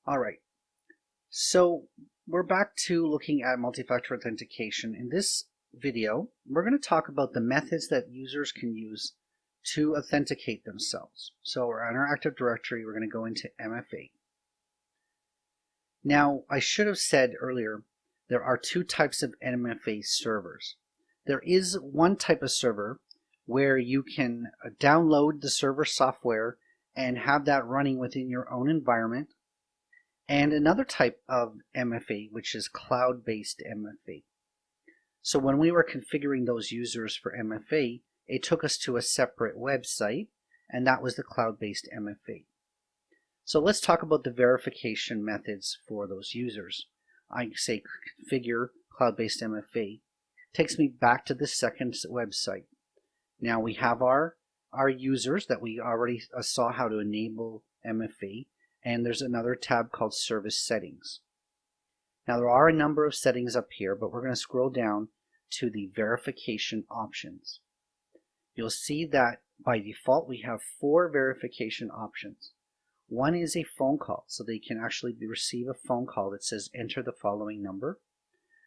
All right, so we're back to looking at multi-factor authentication. In this video, we're going to talk about the methods that users can use to authenticate themselves. So we're on our Active Directory, we're going to go into MFA. Now, I should have said earlier, there are two types of MFA servers. There is one type of server where you can download the server software and have that running within your own environment. And another type of MFA, which is cloud-based MFA. So when we were configuring those users for MFA, it took us to a separate website, and that was the cloud-based MFA. So let's talk about the verification methods for those users. I say configure cloud-based MFA. Takes me back to the second website. Now we have our users that we already saw how to enable MFA. And there's another tab called Service Settings. Now there are a number of settings up here, but we're going to scroll down to the verification options. You'll see that by default we have 4 verification options. One is a phone call, so they can actually receive a phone call that says enter the following number.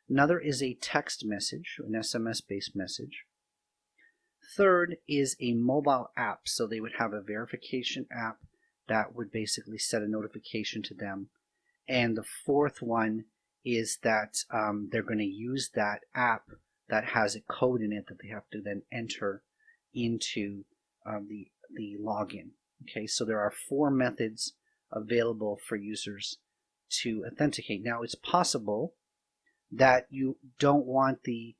Another is a text message, an SMS-based message. Third is a mobile app, so they would have a verification app that would basically set a notification to them. And the fourth one is that they're going to use that app that has a code in it that they have to then enter into the login. Okay, so there are 4 methods available for users to authenticate. Now it's possible that you don't want the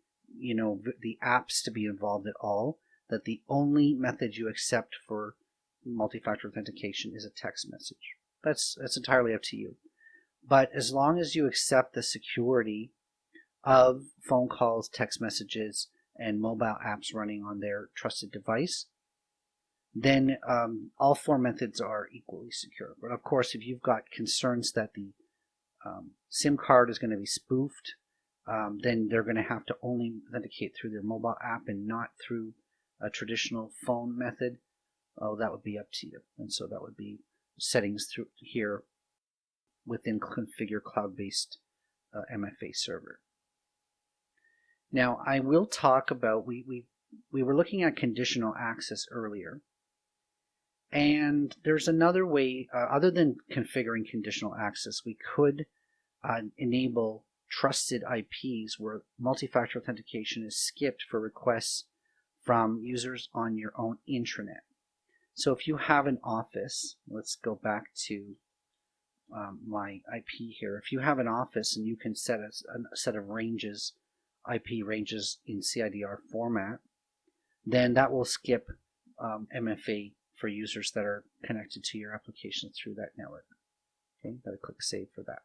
apps to be involved at all, that the only method you accept for multi-factor authentication is a text message. That's entirely up to you. But as long as you accept the security of phone calls, text messages, and mobile apps running on their trusted device, then all 4 methods are equally secure. But of course, if you've got concerns that the SIM card is going to be spoofed, then they're going to have to only authenticate through their mobile app and not through a traditional phone method. Oh, that would be up to you. And so that would be settings through here within configure cloud-based MFA server. Now I will talk about, we were looking at conditional access earlier, and there's another way, other than configuring conditional access, we could enable trusted IPs where multi-factor authentication is skipped for requests from users on your own intranet. So if you have an office, let's go back to my IP here. If you have an office and you can set a set of ranges, IP ranges in CIDR format, then that will skip MFA for users that are connected to your application through that network. Okay, gotta click save for that.